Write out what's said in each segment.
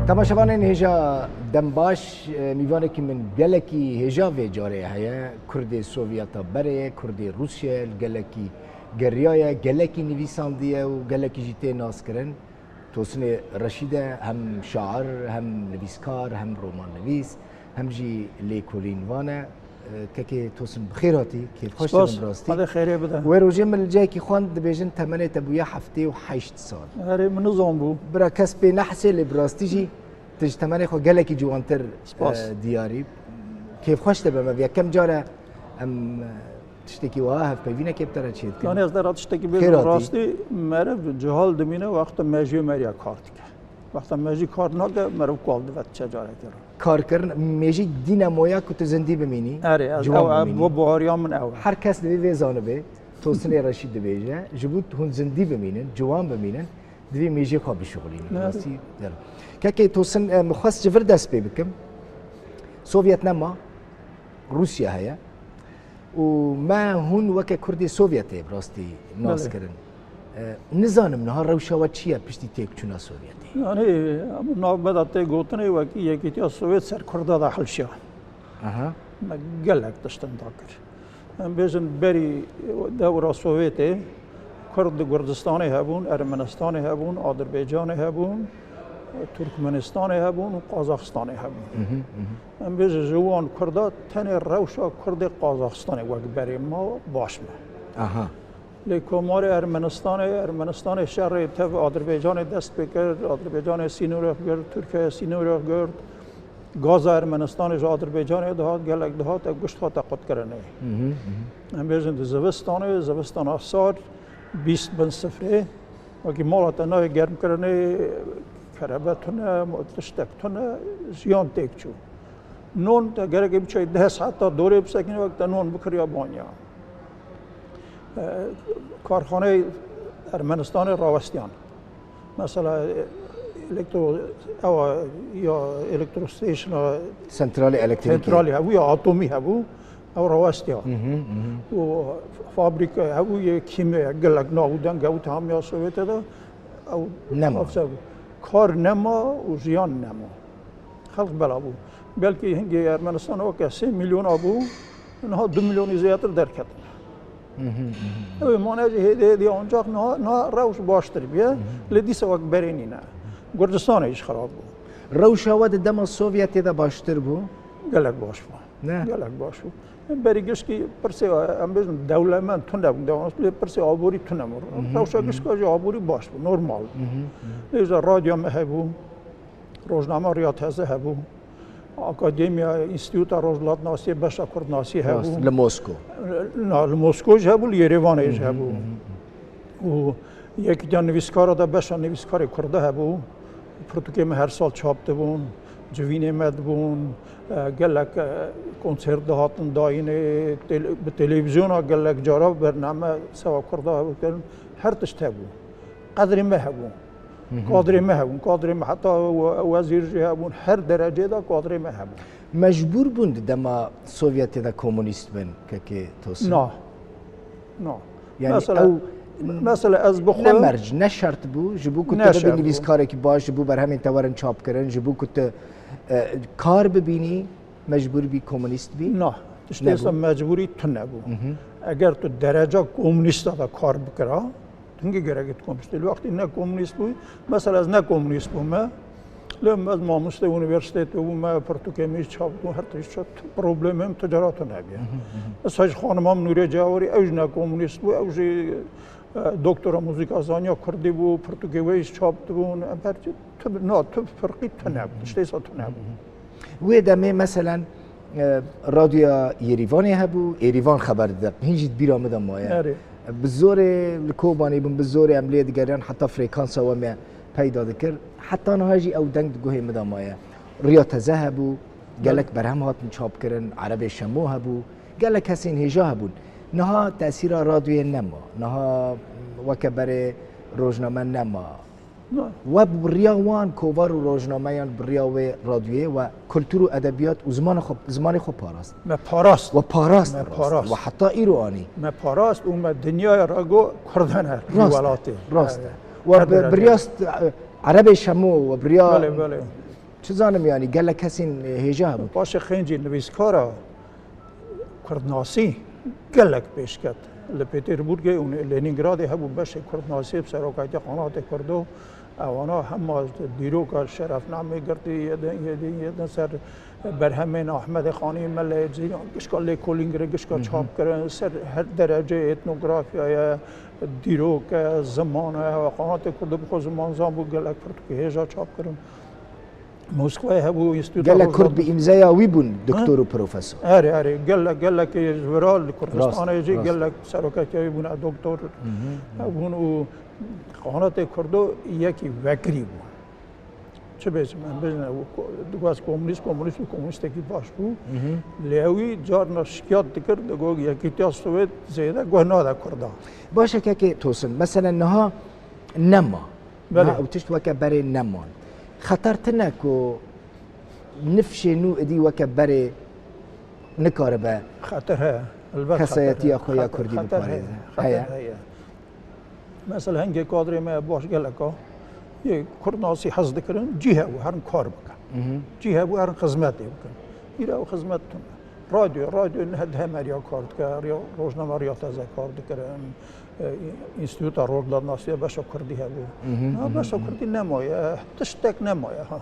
تماشاوان هجا دنباش میوانه که من گلکی هجا و جاره هیا کرد سوویتا بره کرد روسیه گلکی گریایه گلکی نویساندیه و گلکی جیته ناس کرن توسن رشیده هم شاعر هم نویسکار هم رمان نویس هم جی لیکولین وانه که توسن بخیراتی که خوش براستی هذا خیره بده و روزی ملجای که خواند بیشتر تمنه تبویه هفته و 8 سال هره منظم بو برا کسب نحسه لبراستی جی تجتمعی خو گله کی جوانتر دیاری کیف خوش تبه ما کم جاره ام تشتکی واه ببینه که بتره چیت یعنی از در تشتکی به راستی مرد جهال دمینه وقت ماجی مریا کار دیگه وقت ماجی کار نگه مرو کالد وقت چجاره کرد کار کردن ماجی دینامویا که تو زندی بمینی آره از او بوهریان من او هر کس دوی ویزانه به توسنی رشید بیجه جبوت هون زندی بمینن جوان بمینن دوی ماجی خواب شغلین راستی که توسن مخصص جفر دست بی بکم سوویت نما روسیا هیا و ما هون وکه کردی سوویته براستی ناس کردن نزانم نه روشاوت چیه پشتی تک چونا سوویتی یعنی ناب بداته گوتنه وکی یکی تیا سوویت سر کرده داخل شیا گلک داشتن داکر بیشتر بری دورا سوویته کرد کردستانی هبون ارمنستانی هبون آذربایجانی هبون ترکمنستان هبون و قازاقستان هبون ام بیش جوان کرده تن روشا کرد قازاقستان وقت برای ما باش ما لیکن مار ارمنستان شهر تف آذربایجان دست بکرد آذربایجان سینور گرد ترکیه سینور گرد گاز ارمنستان جو آذربایجان دهات گلک دهات گشت ها تقد کرده ام بیش زوستان آسار 20 بن سفره وقتی مالات نای گرم کرده کربتونه متشتکتونه زیان تکچو نون تا گرگ بچه 10 ساعت تا دوره بسکنی وقت نون بکریا بانیا کارخانه ارمنستان راوستیان مثلا الکتروستیشن سنترال الکتریکی هبو یا اتمی هبو او راوستیان و فابریکه هبو یه کیمیا گلک نابودن گوت هم یا سویت ده او نما کار نما و زیان نما خلق بلا بو بلکه هنگی ارمنستان وقت 3 میلیون آبو نه 2 میلیونی زیادتر درکت اوی مانجی هدیه آنجا نه روش باشتر بیه لدیس وقت برینی نه کردستان ایش خراب بو روش هوا دم سوویتی دا باشتر بو گلک باش بو نه گلک باش بو بریگش کی پرسه ام بیشتر دولمن تونه بود دولمن پرسه آبوری تونه مر روشش که آبوری باش بو نرمال ایزا رادیو مهبو روزنامه ریاض هزه هبو اکادمیا انستیتوت روزلات ناسی باشا کرد ناسی هبو لموسکو نه لموسکو هبو لیروان ایش هبو و یکی جان نویسکار دا باشا نویسکار کرده هبو پروتوکیم هر سال چاپته بون جوینه مد بون گلک کنسرت دهاتن داینه به تلویزیون ها گلک جارا برنامه سوا کرده هبو هر تشت هبو قدری مه هبو قادری مه حتی وزیر هبون هر درجه دا قادری مه هبون مجبور بوند دما سوویتی دا کمونیست بن که توسن نه یعنی او مثلا از بخور نه مرج نه شرط بو جبو کت بنویس کاری که باش جبو بر همین تورن چاپ کردن جبو کت کار ببینی مجبور بی کمونیست بی نه تشتیس مجبوری تو نبو اگر تو درجه کمونیست دا کار بکرا تنگی گرگت کمونیست وقتی نه کمونیست بود مثلا از نه کمونیست بودم لما از ماموسته اونیورسیته بودم پرتوکمی چاپ دو هر تیش شد پروبلمم تجارت نبیه ساج خانمام نوری جواری اوج نه کمونیست بود اوج دکترا موزیک آزانیا کردی بود پرتوکیویش چاپ دون برچه تو نه تو فرقی تو نبود اشتیس تو نبود و دمه مثلا رادیو یریوانی هبو یریوان خبر داد هیچ بیرامدم مایه بزور لکوبانی بن بزور عملیه دیگران حتی فرکانس و ما پیدا دکر حتی نهاجی او دنگ گوهی مدام مایه ریاض ذهبو گلک برهم هاتن چاپ کردن عرب شمو هبو گلک حسین هجا هبون نها تأثیر رادیو نما نها وکبر روزنامه نما و بریاوان کووار و روزنامه‌یان بریاوه رادیویی و کلتور و ادبیات و زمان خوب پاراست و پاراست و حتی ایرانی ما پاراست و ما دنیای راگو کردن راست و بریاست عرب شمو و بریا چه زانم یعنی گله کسی هیجا بود باشه خنجی نویسکارا کردناسی گلک پیش کرد لپتربورگ اون لنینگراد هبو باشه کردناسی بسرعت قنات کردو اوانا هم دیروک شرفنامه گرتی یه سر برهمین احمد خانی ملعزی گشکال کولینگر گشکال چاپ کردن سر هر درجه اتنوگرافیا دیروک زمان و قنات کردو بخو زمان زامبو گلک فرد که هیجا چاپ کردن موسکو هبو انستیتوت گله کرد به امضای وی بون دکتر و پروفسور آره گله که زورال کردستان یجی گله سرکتی بون دکتر بون و قانات کردو یکی وکری بود چه بیشتر من بیشتر دوست کمونیست کی باش بود لیوی جار نشکیات دکرد دکو یکی تیا سویت زیاده گوه نده کرده باشه که توسن مثلا نها نما بله او تشت وکه بره نمان خطرت نکو نفش نو ادی وکه بره نکاره به خطر ها البته کسایتی اخویا کردی بپاره هیا مثلا هنگی کادری ما باش گلکا یه کردناسی حزد کردن جیه و هرن کار بکن جیه و هرن خدمتی بکن ایرا و خدمتتون رادیو نه همریا کارد کرد یا روزنامه تازه کارد کردن انستیتوت روزنامه‌نویسی باشه کردی هبو باشه کردی نمایه تشتک نمایه ها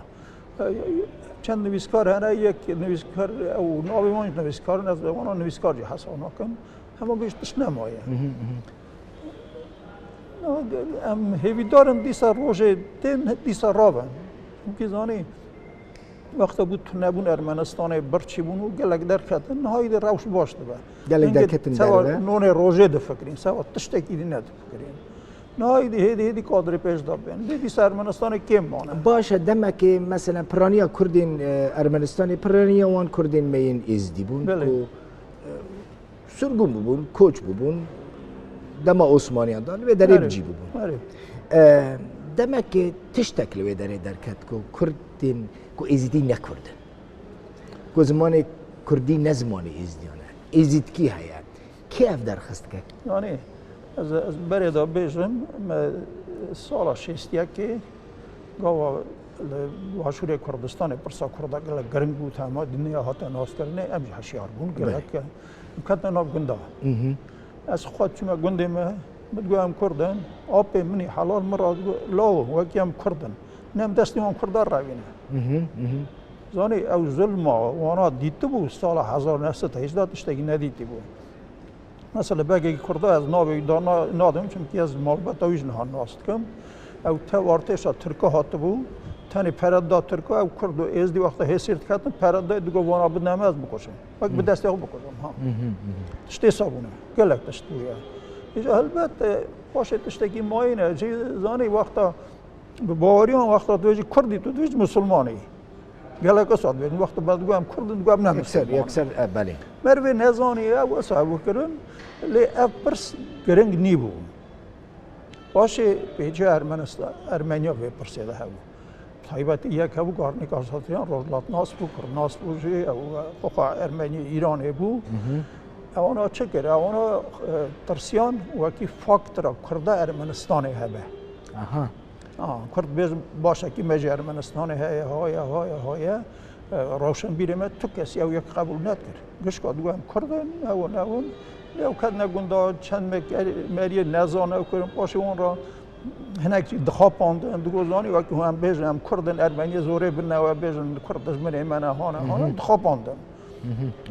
چند نویسکار هنر یک نویسکار او ناویمان نویسکار نزدیکان نویسکار جه حسانا کن همه بیشترش نمایه ام هیویدارن دیسا روزه تن دیسا رابن که زانی وقت بود تو نبون ارمنستان برچی بونو گلک در کتن نهایی در روش باشده با گلک در کتن سوا نون روزه دفکرین سوا تشتکی دی ندفکرین نهایی هدی کادر پیش دابن دیسا ارمنستان کم مانه باشه دمه که مثلا پرانیا کردین ارمنستانی پرانیا وان کردین مین ازدی بون کو سرگون بون کوچ بون دما عثمانیان دان و در بجی بون دمه که تشتک لوی در درکت کو کردین کو ازدی نکردن کو زمان کردی نزمانی ازدیانه ازد کی هیا کی اف درخست که یعنی از بردا بیشم سال شیستیا که گاوا واشوری کردستان پرسا کرده گل گرم بود هم دنیا هات ناس کرده امج هشیار بون گل که کتن ناب گنده از خود چما گنده ما بدگویم کردن آب منی حلال مراد لاو وکیم کردن نم دستی من کردار روینه زانی او ظلم وانا دیده بود سال 1918 تشتگی ندیده بود مثلا بگی کرده از ناوی نادم چون که از مالبت اویج نهان ناست کم او تا وارتش ترکا هات بود تانی پردا ترکا او کرد از دی وقت حسیرت کردن پردا دیگه وانا بود نماز بکشم وقت به دستی او بکشم ها تشتی صابونه گلک تشتویه ایجا البته باشه تشتگی ماینه جی زانی وقتا به باوریان وقتا دویجی کردی تو دویج مسلمانی گلک اساد بین وقت بعد گویم کردن گویم نمیسلمان یکسر بله مروی نزانی او صاحب کردن لی افرس گرنگ نیبو باشه پیچه ارمنیا به پرسیده هبو طایبت یک هبو گارنیک آساتیان روزلات ناس بو کرناس بوجی او خواه ارمنی ایران بو اونا چه کرده اونا ترسیان وکی فاکتر کرده ارمنستان هبه کرد بیز باشه که مجی ارمنستان های روشن بیرم تو کسی او یک قبول نکرد گوش کد گویم کردن اون لیو کد نگونده چند مری نزانه کردن باشه اون را هنگ دخاپاندن دوگزانی وکی هم بیزم کردن ارمنی زوره بنه و بیزم کرد از من ایمانه هانه دخاپاندن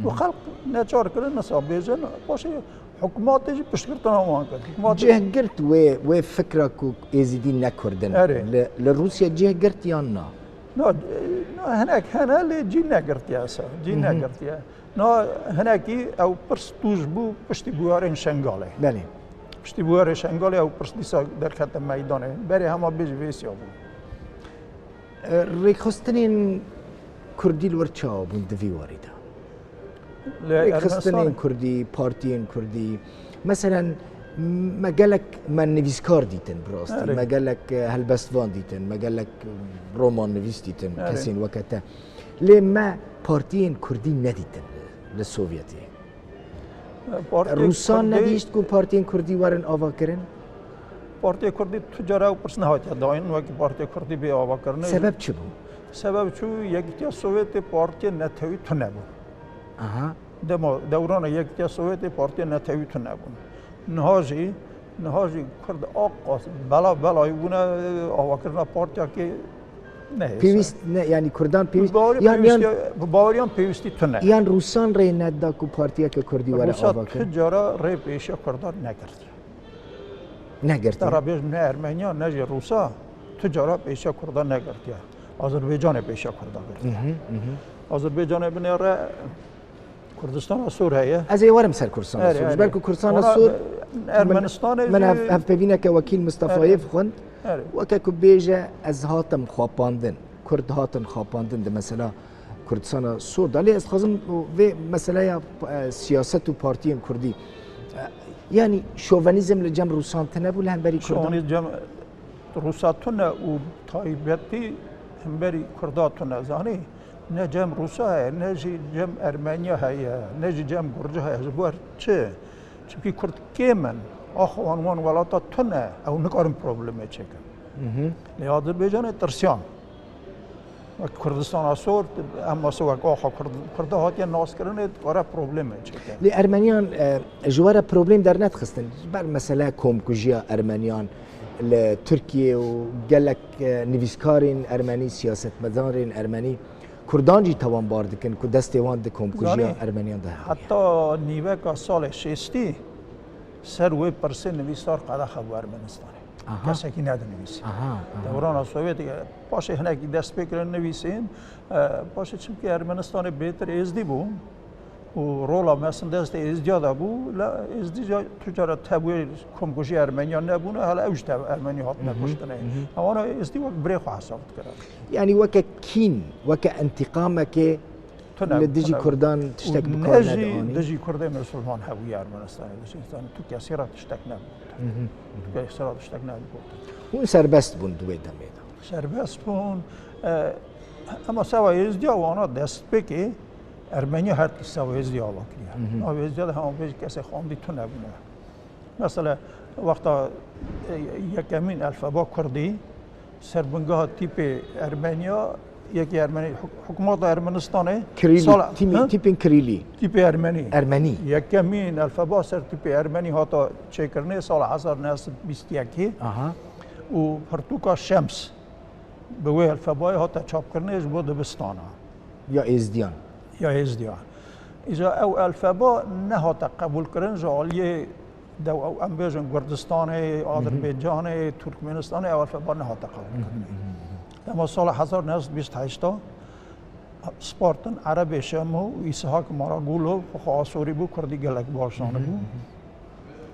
و خلق نچار کردن نسا بیزن باشه حکوماتش پشتگرتن آمان کرد جه گرت و فکر کو ازدی نکردن لروسیا جه گرت یا نه نه هنه لی جی نگرتی اصلا جی نگرتی نه هنه کی او پرس توش بو پشتی بواره شنگاله بله پشتی بواره شنگاله او پرس دیسا در خط میدانه بری همه بیج ویسیا بو ریخستنین کردی الورچا بون دوی واریده ریخستنین کردی پارتین کردی مثلا مجالك من نویسکار دیتن براستی مجالك هلبستوان دیتن مجالك رومان نویس دیتن کسین وقتا لما پارتین کردی ندیتن للسوفيتي روسان ندیشت کو پارتین کردی وارن آوا کرن پارتی کردی تجاره و پرس نهایت داین و که پارتی کردی به آوا کرنه سبب چه بود سبب چو یکیتی سوویت پارتی نتوی تو نبود. دوران یکیتی سوویت پارتی نتوی تو نبود. نهاجی کرد آقا بلای بونه آواکرنا پارتیا که نه. پیوست نه یعنی کردان پیوست. باوریان پیوستی تو نه. یان روسان ری ندا کو پارتیا که کردی وره آواکر. روسا تجارا ری پیشیا کردان نکرد. نگرد. ترابیج نه ارمنیا نه روسا تجارا پیشیا کردان نکرد. آذربایجان پیشیا کردان کرد. آذربایجان بنیاره کردستان سوریه. از ایوارم سر کردستان سور. بلکه کردستان سور. ارمنستان. من هف ببینه که وکیل مصطفی خوند. وکه که بیجه از هاتم خواباندن. کرد هاتن خواباندن ده مثلا کردستان سور. دالی از خازم و مثلا سیاست و پارتی کردی. یعنی شوونیزم لجم روسان تنبول هم بری کردان. شوونیزم روسان تنه و تایبتی هم بری کردان تنه زانی. نه جم روسا ہے نه جم ارمنیا ہے نه جم گرجا ہے زبر چه چونکه کرد کیمن آخوان ولاتا تنه او نکارم پروبلمه چکن لحاظ بیجانه ترسیان و کردستان آسور اما سوک آخوا کرده هاتیا ناس کرنه کاره پروبلمه چکن لی ارمنیان جواره پروبلم در ندخستن بر مثلا کومکوژیا ارمنیان لترکیه و گلک نویسکارین ارمنی سیاستمدارین ارمنی کردان جی توان بارد کن که دست وان د کومکوژیا ارمنیان ده حتی نیوه که سال 60 سر وی پرسه نویسار قده خبر ارمنستانه کسی که نده نویسی دوران سوویت پاشه هنگی دست بکرن نویسین پاشه چون که ارمنستان بهتر ازدی بود و رولا مثلا دست ازدیاده بود لا ازدیجا تجارت تبوی کومکوژی ارمنیان نبونه حالا اوج تب ارمنی هات نکشتنه اما ازدی وقت بری خو حساب کرد یعنی وک کین وک انتقام که لدیجی کردان تشتک بکار ندانی دجی کردای مسلمان هوی ارمنستان دجی تو کسی را تشتک نبود تو کسی را تشتک نبود اون سربست بون دوی دمیدا سربست بون اما سوای ازدیا و آنها دست بکی ارمنیا هر کی سوای ازدیا واکریه او ازدیا هم بیش کسی خواندی تو نبونه مثلا وقتا یکمین الفبا کردی سربنگاه تیپ ارمنیا یکی ارمنی حکومت ارمنستانه تیپ کریلی تیپ ارمنی یکمین الفبا سر تیپ ارمنی هاتا چه کرنه سال 1921 و پرتوکا شمس به وی الفبای هاتا چاپ کرنه بود دبستانه یا ازدیان ایجا او الفبا نه هاتا قبول کرن جالیه دو او امبیجن کردستان آذربایجان ترکمنستان او الفبا نه هاتا قبول کرنه اما سال 1928 سپارتن عرب شامو اسحاق ماراگولو خاصوری بو کردی گلک باشانه بو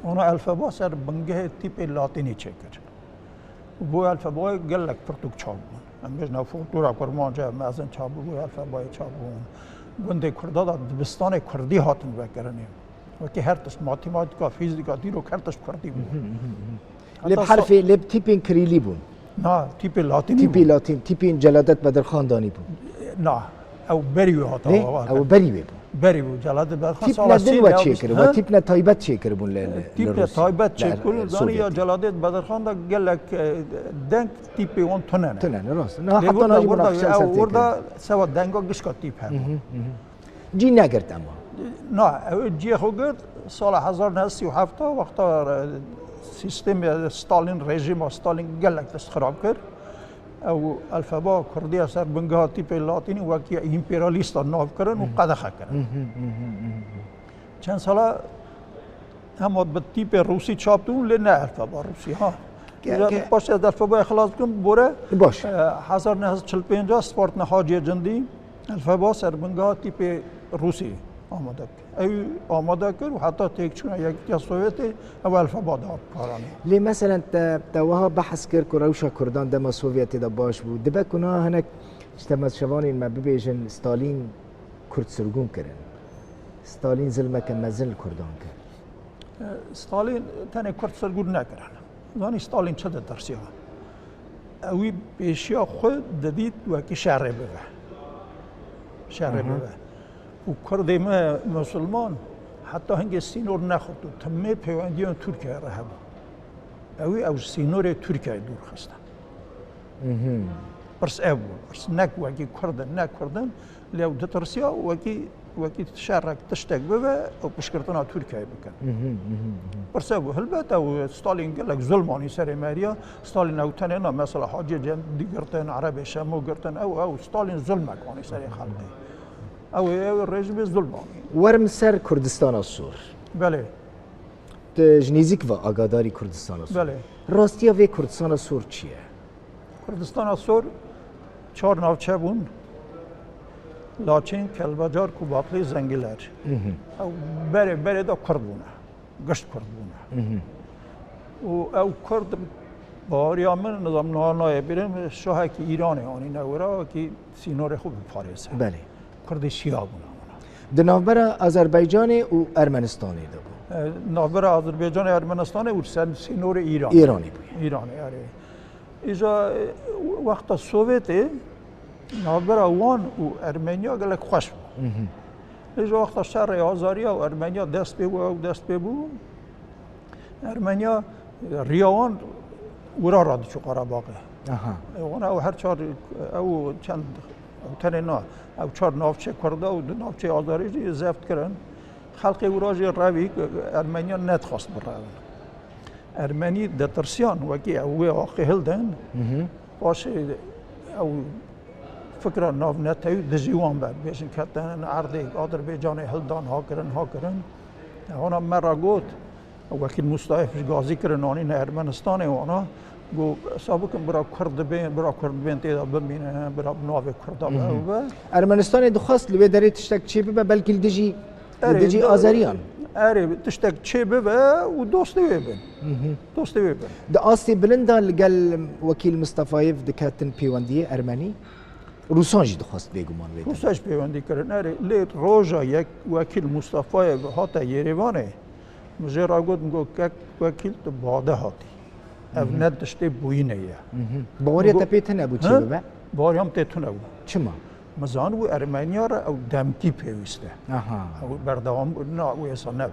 اونا الفبا سر بنگه تیپ لاتینی چکر بو الفبا گلک پرتوک چاپ بون امبیج نفو دورا کرمان جا مازن چاپ بو الفبا چاپ بون گنده کرده دا دبستان کردی هاتن بکرنیم و که هر تش ماتماتیکا فیزیکا دیرو هر تش کردی بون لب حرف لب تیپ کریلی بون نه تیپ لاتینی تیپ جلادت بدرخان دانی بود نه او بریو هاتا او بریو جلادت بدرخان تیپ ندن و چه کرد و تیپ نتایبت چه کرد بون تیپ تایبت چه کرد دانی یا جلادت بدرخان دا گلک دنگ تیپ اون تنن راست نه حتی ناجی مناقشه سر تیک وردا سوا دنگا گشکا تیپ هم جی نگرد اما نه جی خو گرد سال 1937 وقتا سیستم ستالین رژیم ستالین گلک دست خراب کرد او الفبا کردی سر بنگاه تیپ لاتینی وکی ایمپریالیست ناف کردن و قدخه کردن چند ساله هم به تیپ روسی چاپ دون نه الفبا روسی ها باشه از الفبا خلاص کن بوره باش 1945 سپارتن حاجی جندی الفبا سر بنگاه تیپ روسی آماده آماده کرد و حتی تکچون یکی سوویت او الفبا داد کارانه لی مثلا توها بحث کرد که روشا کردان دم سوویت دا باش بود دبا کنا هنک اجتماع شوانین ما ببیجن ستالین کرد سرگون کرن ستالین ظلمه که مزل کردان کرد ستالین تنه کرد سرگون نکرن زانی ستالین چه ده درسیه اوی پیشیا خود ددید وکی شهره ببه و کرده مسلمان حتی هنگه سینور نخورد و تمه پیوندیان ترکیه را هم اوی او سینور ترکیه دور خستن برس أبو برس نك وكي كردن لو دترسيا وكي تشارك تشتاق بها وبشكرتنا تركيا بكن برس أبو هلبت أو ستالين قال لك ظلماني سري ماريا ستالين أو تنينا مثلا حاجة جن ديقرتن عربي شامو قرتن أو ستالين ظلمك واني سري خلقي أو الرجل ظلماني ورم سر كردستان السور بله جنيزيك و آگاداری کردستان السور بله راستیا و کردستان السور چیه؟ کردستان السور 4 ناوچه بون لاچین کلبجار کوباتلی زنگیلر او بره دا کرد بونه گشت کرد بونه و او کرد باریا من نظام نانای بریم شاه کی ایرانه آنی نورا کی سینور خوب فارسه بله کرد شیعه بونه دنابر آذربایجان و ارمنستانی دو نابر آذربایجان و ارمنستان و سینور ایران ایرانی بود ایرانی آره ایجا وقت سوویت نابر وان و ارمنیا گلک خوش بود ایجا وقت شهر آذریا و ارمنیا دست به بو ارمنیا ریاوان ورا راد چو قرباقه او هر چهار او چند تنها او 4 ناوچه کرده و 2 ناوچه آذری زفت کردن خلق وراجي الراوي ارمنيا نتخص بالراوي ارمني دترسيان وكي او واقع هلدن باش او فكره ناف نتاي دزيوان بعد باش كتن عرضي اذربيجان هلدان هاكرن هنا مره قلت وكيل مستضيف غازي كرناني ارمنستان وانا گو سابق برا کرد بین تیدا ببینه برا ناو کرد ارمنستان دخواست لبه داری تشتک چی ببه بلکه دیجی آذریان آره تشتک چی ببه و دوستی ببن ده آستی بلنده لگل وکیل مصطفایف دکاتن پیوندی ارمنی روسان جی دخواست بگمان ویده روسانش پیوندی کرن آره لی روژا یک وکیل مصطفایف هاتا یریوانه مجه را گود مگو که وکیل تو باده هاتی او ندشته بوینه یه باوری تپیت نبود چی ببه؟ باوری هم تیتو نبود چما؟ مزان و ارمنیا را او دمکی پیوسته او بردوام نه او اصلا نبه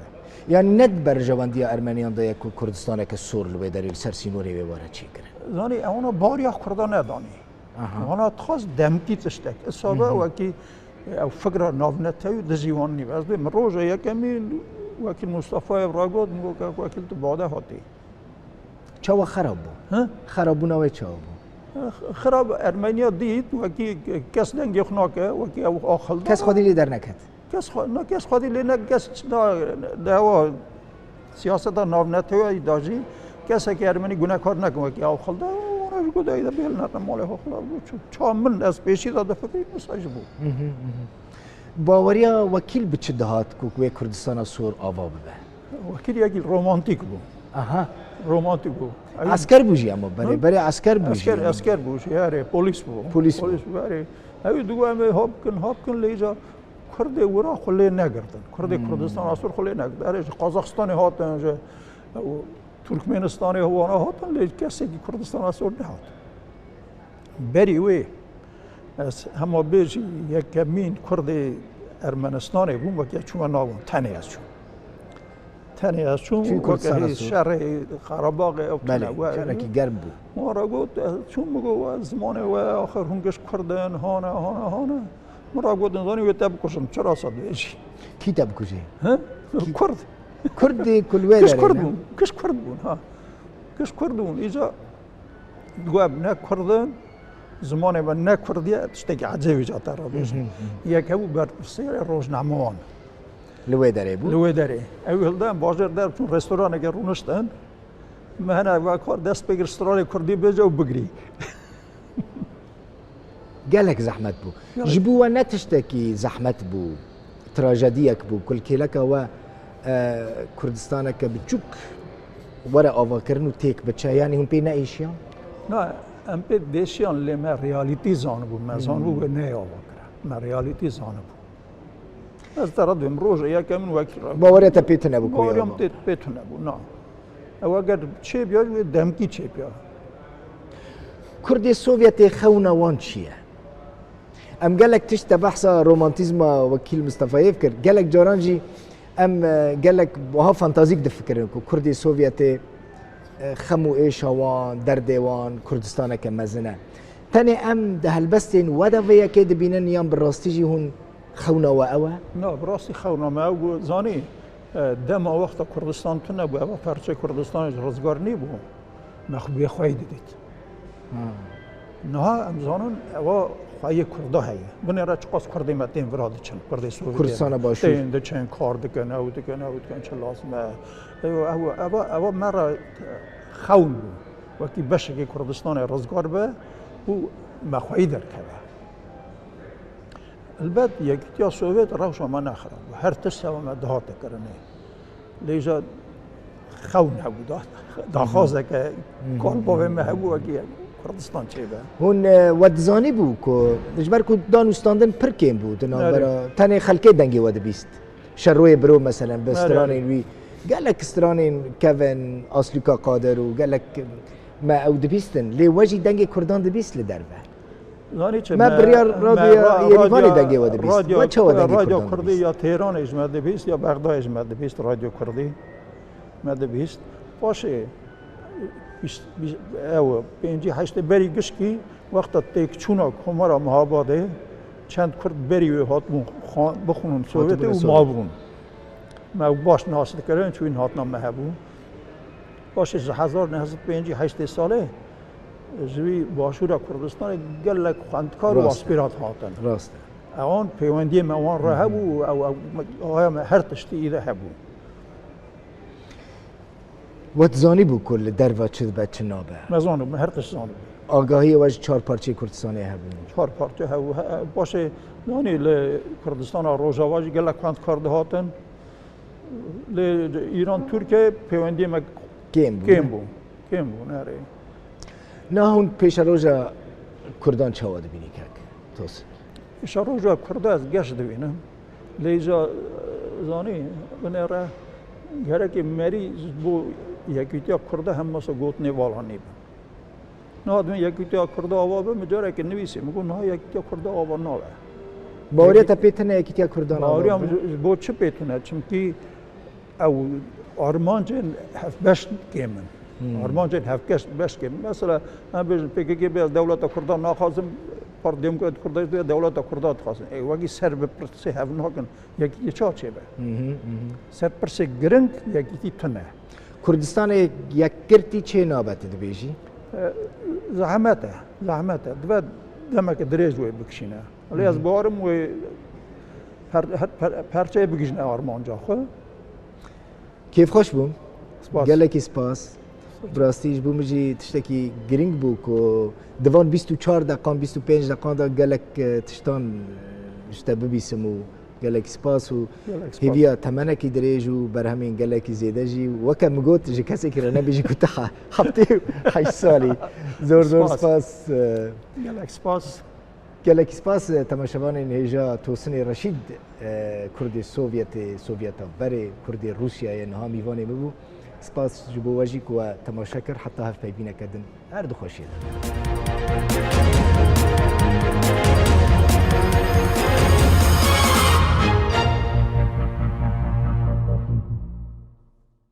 یعنی ند بر جواندی ارمنیان دا یک کردستان که سور لبه داری سرسینوری بباره چی کرد؟ زانی اونا باریا کرده ندانی اونا تخواست دمکی تشتک اصابه وکی او فکر ناونتهی دزیوان نیوز به من روژه یکمی وکیل مصطفی راگود میگو که وکیل تو باده هاتی چاوا خراب بو؟ خرابونه و چاوا بو؟ خراب ارمنیا دید وکی کس دنگی خناکه وکی او آخل کس خودی لیدر نکد؟ کس خودی لیدر کس دوا سیاست ناونتهی داشتی کسی که ارمنی گناه کار نکن وکی آخل دا اونش گوده ایده بیل نرم ماله آخلا بود چا من از پیشی داده فکری مساج بود باوریا وکیل بچه دهات که کردستان سور آوا ببه؟ وکیل یکی رومانتیک بود رومانتیک بود عسكر بوجي اما بري عسكر بوجي عسكر بوجي ياري بوليس باري هاي دوغا مي هوبكن ليجا كرد ورا خلي نگردن كردستان اسور خلي نگردن قازاقستان هاتن ترکمنستان هوانا هاتن ليج كسي كردستان اسور نهات بري وي هما بيجي يكمين كرد ارمنستان بوم وكي چون ناون تني از تنی از چون که شهر قرباغ بله شهر کی گرم بود ما را گفت چون مگو زمان و آخر هنگش کردن هانه ما را گفت نزانی و تب کشم چرا صد بیشی کی تب کشی کرد کلوه داره کش کرد بون ایجا گواب نه کردن زمان و نه کردیه تشتکی عجیبی جاتا را بیشی یک او بر سیر روزنامه‌وان لوی داره بود؟ لوی داره. اول دام بازار دار چون رستوران اگر رونشتن مهنا واکار دست بگیر رستوران کردی بجا و بگری. گلک زحمت بو. جبوا نتشتکی زحمت بو. تراژدیک بو. کل کلک و کردستان که بچوک ورا آوا کردن و تیک بچه یعنی هم پی نایشیان؟ نه هم پی دیشیان لیمه ریالیتی زان بو. مزان بو نه آوا کرد. ما ریالیتی زان بو. از طرف امروز یا کمی وکیل باوری تا پیت نبود باوریم پیت نبود نه او اگر چه بیاد دمکی چه بیاد کردی سوویت خونوان چیه ام گلک تشت بحث رومانتیزم وکیل مصطفایف کرد گلک جارانجی ام گلک وها فانتازیک دفکرن که کردی سوویت خمو ایشوان دردوان کردستان که مزنه تاني ام ده هالبستين ودا ويا كده بينن يام براستيجي هون خونا واوا نه براستی خونا ما و زانی دم وقت کردستان تو نبود و پرچه کردستان روزگار نیبود مخبی خواهی دیدید نه ام زانون و خواهی کرده هایی بنی را چقاس کرده مدین وراد چند کرده سوویت کردستان باشور ده چند کار دکن او دکن چه لازمه او مرا خون بود وقتی بشه که کردستان روزگار به او مخواهی در کرده البته یکی سوویت روش ما نخرد و هر تسته و مدهات کرنه لیجا خون نبود داخوازه که کار با محبوبه که کردستان چه به هون ودزانی بو کو دجبر کو دانستاندن پرکیم بود نابرا تنه خلکه دنگی ود بیست شروی برو مثلا بسترانین وی قالك استرانين كيفن اصليكا قادر وقالك ما او دبيستن لي وجي دنگي كردان دبيست لدربه ما بريار راديو يريفاني دنگي ود بيست ما چه ود راديو كردي يا تهران اجمد بيست يا بغداد اجمد بيست راديو كردي مد بيست باشه او پنجی هشت بری گشکی وقت تک چونا کمرا مهاباده چند کرد بری و هات بخونن سوویت و مابون ما باش ناسد کردن چون هات نام مهبون باشه 1905 ساله زوی باشورا کردستان گلک خواندکار و آسپیرات هاتن راست آن پیوندی موان را هبو او هر تشتی ایده هبو وتزانی بو کل دروا چه بچه نابه مزانم هر تش زانم آگاهی وجه چهار پارچه کردستانی هبون چهار پارچه هبو باشه یعنی ل کردستان روزاواجی گله کانت کرده هاتن ل ایران ترکیه پیوندی مگ کم بو نره نه هون پیش روزا کردان چه واد بینی که توس پیش روزا کرده از گشت بینم لیجا زانی بنره گره که مری بو یکیتیا کرده هم مثلا گوتنی والا نیب نه آدم یکیتیا کرده آوا به مجاره که نویسی میگو نه یکیتیا کرده آوا نه باوری تا پیتنه یکیتیا کردان آوا باوری هم بو چه پیتنه چونکی او آرمانجن هفت بشت کیمن آرمانجن هفت بشت کیمن مثلا من بیشتر فکر که به دولت کردان نخواستم پر دموکرات کرده دولت کردان خواستم ای وقتی سر به پرسه هفت نکن یکی چه چه به سر پرسه گرنگ یکی تنه کردستان یک کرتی چه نابته دبیجی؟ زحمته دو دمک دریج وی بکشینه ولی از بارم وی پرچه بگیجنه آرمانجا خو کیف خوش بوم؟ گله کی سپاس براستیش بوم جی تشتکی گرینگ بو کو دوان 24 دقیقه 25 دقیقه دا گلک تشتان جتا ببیسمو گلک سپاس و هیویا تمنه کی دریج و بر همین گلک زیاده جی وکم گوت جی کسی که رنه بیجی کتا هفته 8 سالی زور سپاس گلک سپاس تماشاوان هیجا توسن رشید کرد سوویت بره کرد روسیه نها میوانه ببو سپاس جبو وجی کو تماشا کر حتی هف پیبینه کردن هر دو خوشیده